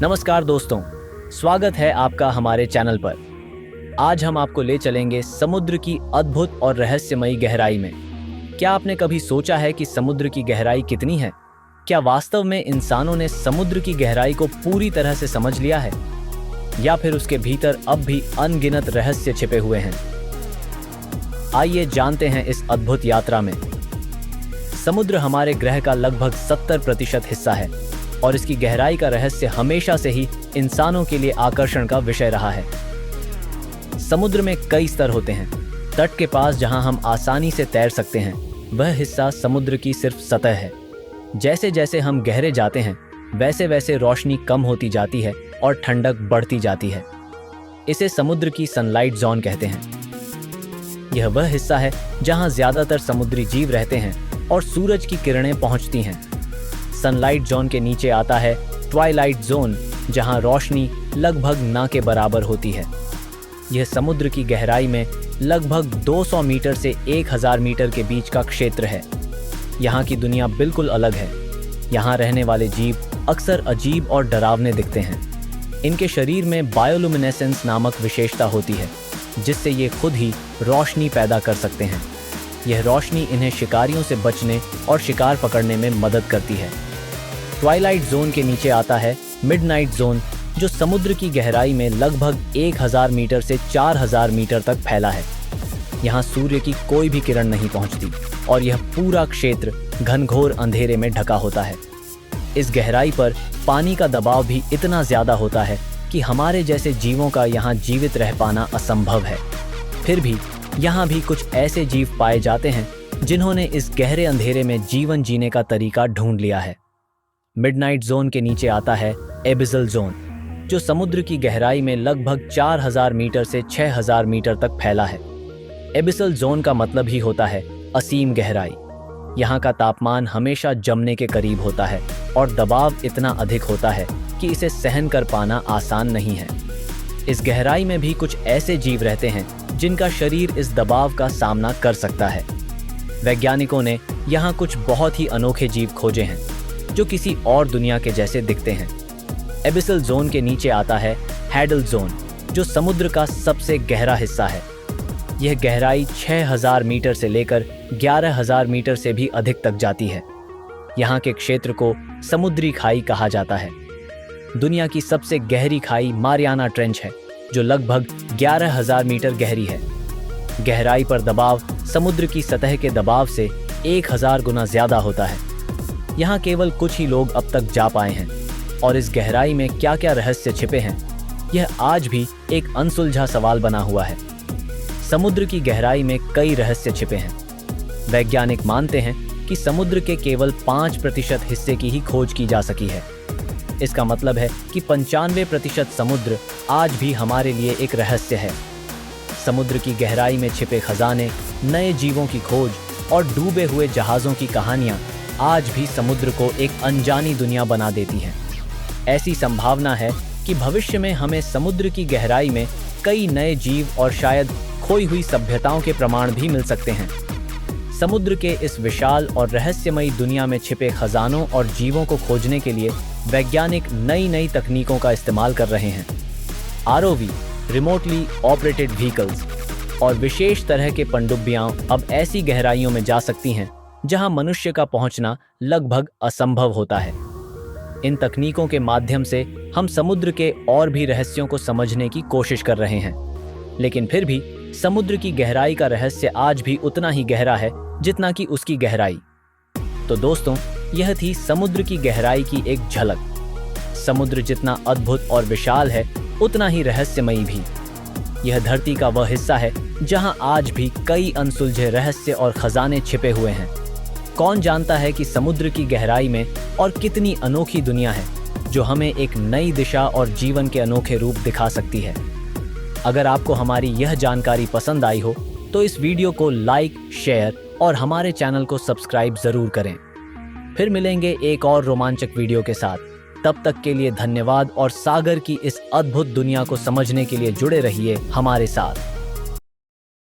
नमस्कार दोस्तों, स्वागत है आपका हमारे चैनल पर। आज हम आपको ले चलेंगे समुद्र की अद्भुत और रहस्यमयी गहराई में। क्या आपने कभी सोचा है कि समुद्र की गहराई कितनी है? क्या वास्तव में इंसानों ने समुद्र की गहराई को पूरी तरह से समझ लिया है, या फिर उसके भीतर अब भी अनगिनत रहस्य छिपे हुए हैं? आइए जानते हैं इस अद्भुत यात्रा में। समुद्र हमारे ग्रह का लगभग 70% हिस्सा है और इसकी गहराई का रहस्य हमेशा से ही इंसानों के लिए आकर्षण का विषय रहा है। समुद्र में कई स्तर होते हैं। तट के पास जहां हम आसानी से तैर सकते हैं, वह हिस्सा समुद्र की सिर्फ सतह है। जैसे जैसे हम गहरे जाते हैं, वैसे वैसे रोशनी कम होती जाती है और ठंडक बढ़ती जाती है। इसे समुद्र की सनलाइट जोन कहते हैं। यह वह हिस्सा है जहां ज्यादातर समुद्री जीव रहते हैं और सूरज की किरणें पहुंचती हैं। सनलाइट जोन के नीचे आता है ट्वाइलाइट जोन, जहां रोशनी लगभग ना के बराबर होती है। यह समुद्र की गहराई में लगभग 200 मीटर से 1000 मीटर के बीच का क्षेत्र है। यहाँ की दुनिया बिल्कुल अलग है। यहाँ रहने वाले जीव अक्सर अजीब और डरावने दिखते हैं। इनके शरीर में बायोलुमिनेसेंस नामक विशेषता होती है, जिससे ये खुद ही रोशनी पैदा कर सकते हैं। यह रोशनी इन्हें शिकारियों से बचने और शिकार पकड़ने में मदद करती है। ट्वाइलाइट जोन के नीचे आता है मिडनाइट जोन, जो समुद्र की गहराई में लगभग 1000 मीटर से 4000 मीटर तक फैला है। यहाँ सूर्य की कोई भी किरण नहीं पहुँचती और यह पूरा क्षेत्र घनघोर अंधेरे में ढका होता है। इस गहराई पर पानी का दबाव भी इतना ज्यादा होता है कि हमारे जैसे जीवों का यहाँ जीवित रह पाना असंभव है। फिर भी यहाँ भी कुछ ऐसे जीव पाए जाते हैं जिन्होंने इस गहरे अंधेरे में जीवन जीने का तरीका ढूंढ लिया है। मिडनाइट जोन के नीचे आता है एबिसल जोन, जो समुद्र की गहराई में लगभग 4000 मीटर से 6000 मीटर तक फैला है। एबिसल जोन का मतलब ही होता है असीम गहराई। यहाँ का तापमान हमेशा जमने के करीब होता है और दबाव इतना अधिक होता है कि इसे सहन कर पाना आसान नहीं है। इस गहराई में भी कुछ ऐसे जीव रहते हैं जिनका शरीर इस दबाव का सामना कर सकता है। वैज्ञानिकों ने यहाँ कुछ बहुत ही अनोखे जीव खोजे हैं जो किसी और दुनिया के जैसे दिखते हैं। एबिसल जोन के नीचे आता है हैडल जोन, जो समुद्र का सबसे गहरा हिस्सा है। यह गहराई 6000 मीटर से लेकर 11000 मीटर से भी अधिक तक जाती है। यहाँ के क्षेत्र को समुद्री खाई कहा जाता है। दुनिया की सबसे गहरी खाई मारियाना ट्रेंच है, जो लगभग 11000 मीटर गहरी है। गहराई पर दबाव समुद्र की सतह के दबाव से 1000 गुना ज्यादा होता है। यहाँ केवल कुछ ही लोग अब तक जा पाए हैं और इस गहराई में क्या क्या रहस्य छिपे हैं, यह आज भी एक अनसुलझा सवाल बना हुआ है। समुद्र की गहराई में कई रहस्य छिपे हैं। वैज्ञानिक मानते हैं कि समुद्र के केवल 5% हिस्से की ही खोज की जा सकी है। इसका मतलब है कि 95% समुद्र आज भी हमारे लिए एक रहस्य है। समुद्र की गहराई में छिपे खजाने, नए जीवों की खोज और डूबे हुए जहाज़ों की कहानियां आज भी समुद्र को एक अनजानी दुनिया बना देती हैं। ऐसी संभावना है कि भविष्य में हमें समुद्र की गहराई में कई नए जीव और शायद खोई हुई सभ्यताओं के प्रमाण भी मिल सकते हैं। समुद्र के इस विशाल और रहस्यमयी दुनिया में छिपे खजानों और जीवों को खोजने के लिए वैज्ञानिक नई नई तकनीकों का इस्तेमाल कर रहे हैं। ROV, रिमोटली ऑपरेटेड व्हीकल्स, और विशेष तरह के पनडुब्बियां अब ऐसी गहराइयों में जा सकती हैं जहां मनुष्य का पहुंचना लगभग असंभव होता है। इन तकनीकों के माध्यम से हम समुद्र के और भी रहस्यों को समझने की कोशिश कर रहे हैं, लेकिन फिर भी समुद्र की गहराई का रहस्य आज भी उतना ही गहरा है जितना कि उसकी गहराई। तो दोस्तों, यह थी समुद्र की गहराई की एक झलक। समुद्र जितना अद्भुत और विशाल है, उतना ही रहस्यमयी भी। यह धरती का वह हिस्सा है जहां आज भी कई अनसुलझे रहस्य और खजाने छिपे हुए हैं। कौन जानता है कि समुद्र की गहराई में और कितनी अनोखी दुनिया है जो हमें एक नई दिशा और जीवन के अनोखे रूप दिखा सकती है। अगर आपको हमारी यह जानकारी पसंद आई हो तो इस वीडियो को लाइक, शेयर और हमारे चैनल को सब्सक्राइब जरूर करें। फिर मिलेंगे एक और रोमांचक वीडियो के साथ। तब तक के लिए धन्यवाद और सागर की इस अद्भुत दुनिया को समझने के लिए जुड़े रहिए हमारे साथ।